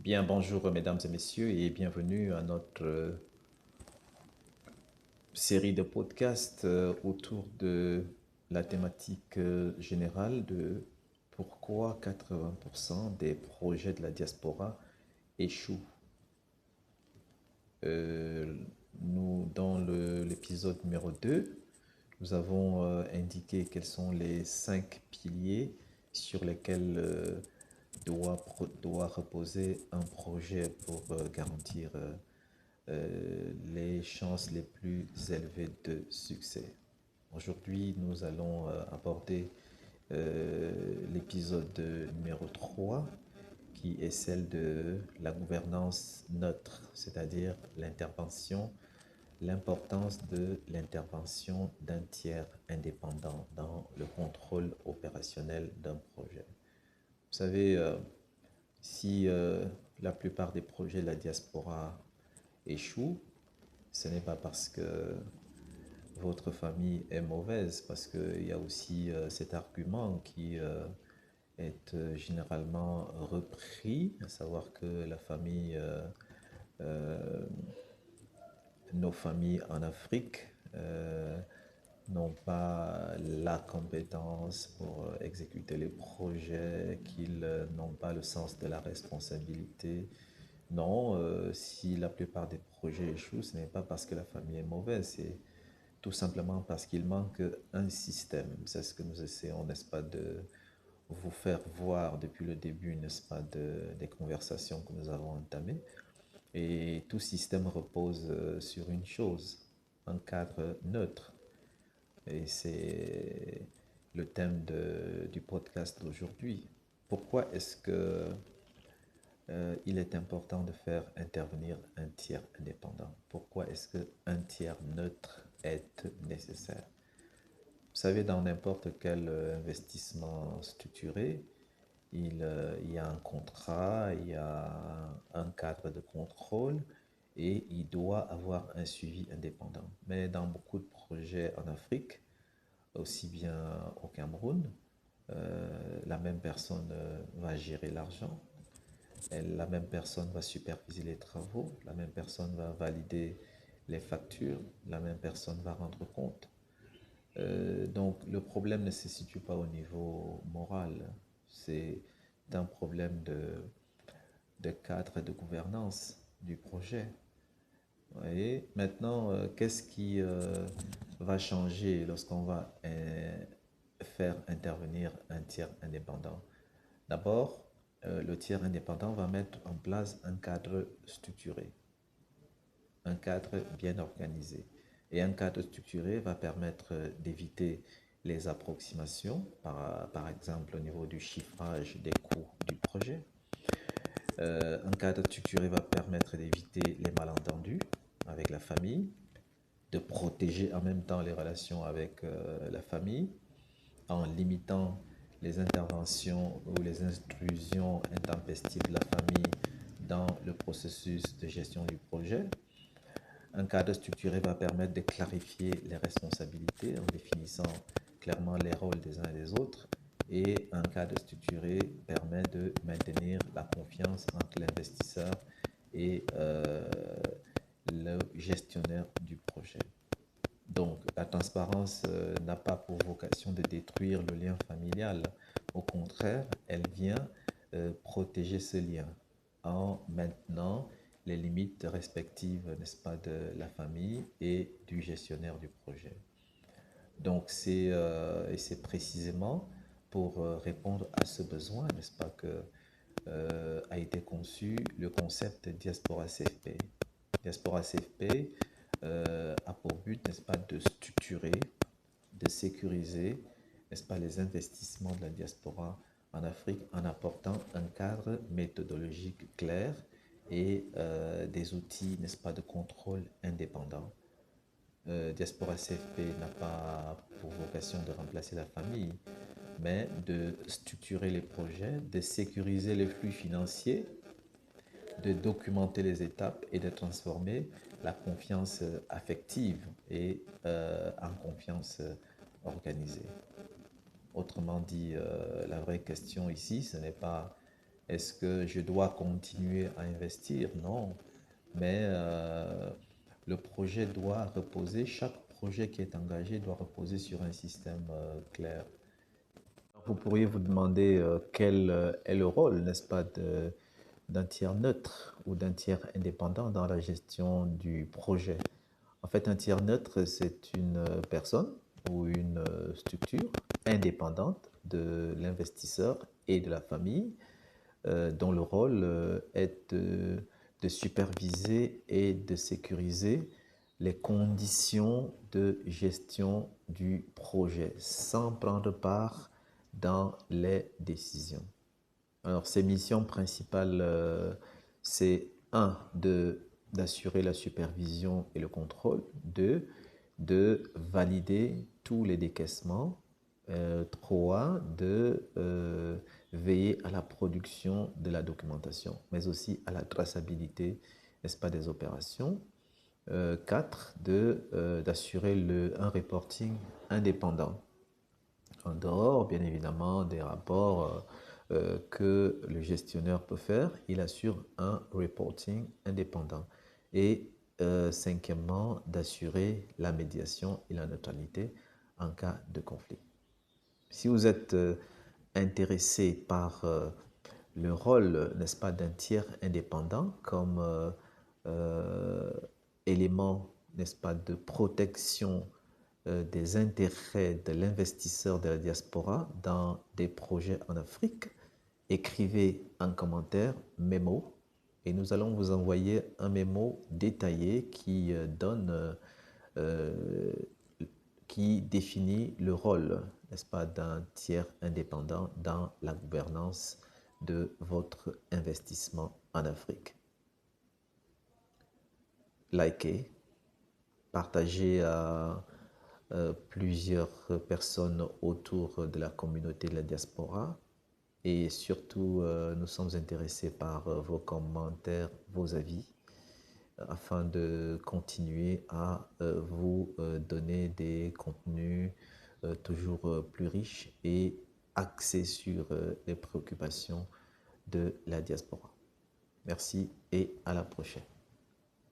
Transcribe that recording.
Bien, bonjour mesdames et messieurs et bienvenue à notre série de podcasts autour de la thématique générale de pourquoi 80% des projets de la diaspora échouent. Euh, dans l'épisode numéro 2, nous avons indiqué quels sont les 5 piliers sur lesquels doit reposer un projet pour garantir les chances les plus élevées de succès. Aujourd'hui, nous allons aborder l'épisode numéro 3 qui est celle de la gouvernance neutre, c'est-à-dire l'importance de l'intervention d'un tiers indépendant dans le contrôle opérationnel d'un projet. Vous savez, si la plupart des projets de la diaspora échouent, ce n'est pas parce que votre famille est mauvaise, parce qu'il y a aussi cet argument qui est généralement repris, à savoir que euh, nos familles en Afrique n'ont pas la compétence pour exécuter les projets, qu'ils n'ont pas le sens de la responsabilité. Non, si la plupart des projets échouent, ce n'est pas parce que la famille est mauvaise, c'est tout simplement parce qu'il manque un système. C'est ce que nous essayons, n'est-ce pas, de vous faire voir depuis le début, n'est-ce pas, des conversations que nous avons entamées. Et tout système repose sur une chose, un cadre neutre. Et c'est le thème du podcast d'aujourd'hui. Pourquoi est-ce que il est important de faire intervenir un tiers indépendant? Pourquoi est-ce qu'un tiers neutre est nécessaire? Vous savez, dans n'importe quel investissement structuré, il y a un contrat, il y a un cadre de contrôle et il doit avoir un suivi indépendant. Mais dans beaucoup de projets en Afrique, aussi bien au Cameroun, la même personne va gérer l'argent, la même personne va superviser les travaux, la même personne va valider les factures, la même personne va rendre compte. Donc le problème ne se situe pas au niveau moral, c'est un problème de cadre et de gouvernance du projet. Et maintenant, qu'est-ce qui va changer lorsqu'on va faire intervenir un tiers indépendant? D'abord, le tiers indépendant va mettre en place un cadre structuré, un cadre bien organisé. Et un cadre structuré va permettre d'éviter les approximations, par exemple au niveau du chiffrage des coûts du projet. Un cadre structuré va permettre d'éviter les malentendus avec la famille, de protéger en même temps les relations avec la famille, en limitant les interventions ou les intrusions intempestives de la famille dans le processus de gestion du projet. Un cadre structuré va permettre de clarifier les responsabilités en définissant clairement les rôles des uns et des autres. Et un cadre structuré permet de maintenir la confiance entre l'investisseur et le gestionnaire du projet. Donc, la transparence n'a pas pour vocation de détruire le lien familial. Au contraire, elle vient protéger ce lien en maintenant les limites respectives, n'est-ce pas, de la famille et du gestionnaire du projet. Donc, c'est précisément pour répondre à ce besoin, n'est-ce pas, que a été conçu le concept Diaspora CFP. Diaspora CFP a pour but, n'est-ce pas, de structurer, de sécuriser, n'est-ce pas, les investissements de la diaspora en Afrique en apportant un cadre méthodologique clair et des outils, n'est-ce pas, de contrôle indépendants. Diaspora CFP n'a pas pour vocation de remplacer la famille, mais de structurer les projets, de sécuriser les flux financiers, de documenter les étapes et de transformer la confiance affective et en confiance organisée. Autrement dit, la vraie question ici, ce n'est pas Est-ce que je dois continuer à investir? Non. Mais le projet doit reposer, chaque projet qui est engagé doit reposer sur un système clair. Vous pourriez vous demander quel est le rôle, n'est-ce pas, d'un tiers neutre ou d'un tiers indépendant dans la gestion du projet. En fait, un tiers neutre, c'est une personne ou une structure indépendante de l'investisseur et de la famille, dont le rôle est de superviser et de sécuriser les conditions de gestion du projet sans prendre part dans les décisions. Alors, ses missions principales, c'est un, d'assurer la supervision et le contrôle, deux, de valider tous les décaissements, trois, de veiller à la production de la documentation, mais aussi à la traçabilité, n'est-ce pas, des opérations. Quatre, d'assurer un reporting indépendant, en dehors, bien évidemment, des rapports que le gestionnaire peut faire. Il assure un reporting indépendant. Et cinquièmement, d'assurer la médiation et la neutralité en cas de conflit. Si vous êtes intéressé par le rôle, n'est-ce pas, d'un tiers indépendant comme élément, n'est-ce pas, de protection des intérêts de l'investisseur de la diaspora dans des projets en Afrique, écrivez un commentaire mémo et nous allons vous envoyer un mémo détaillé qui définit le rôle, n'est-ce pas, d'un tiers indépendant dans la gouvernance de votre investissement en Afrique. Likez, partagez à plusieurs personnes autour de la communauté de la diaspora et surtout nous sommes intéressés par vos commentaires, vos avis afin de continuer à vous donner des contenus toujours plus riches et axés sur les préoccupations de la diaspora. Merci et à la prochaine.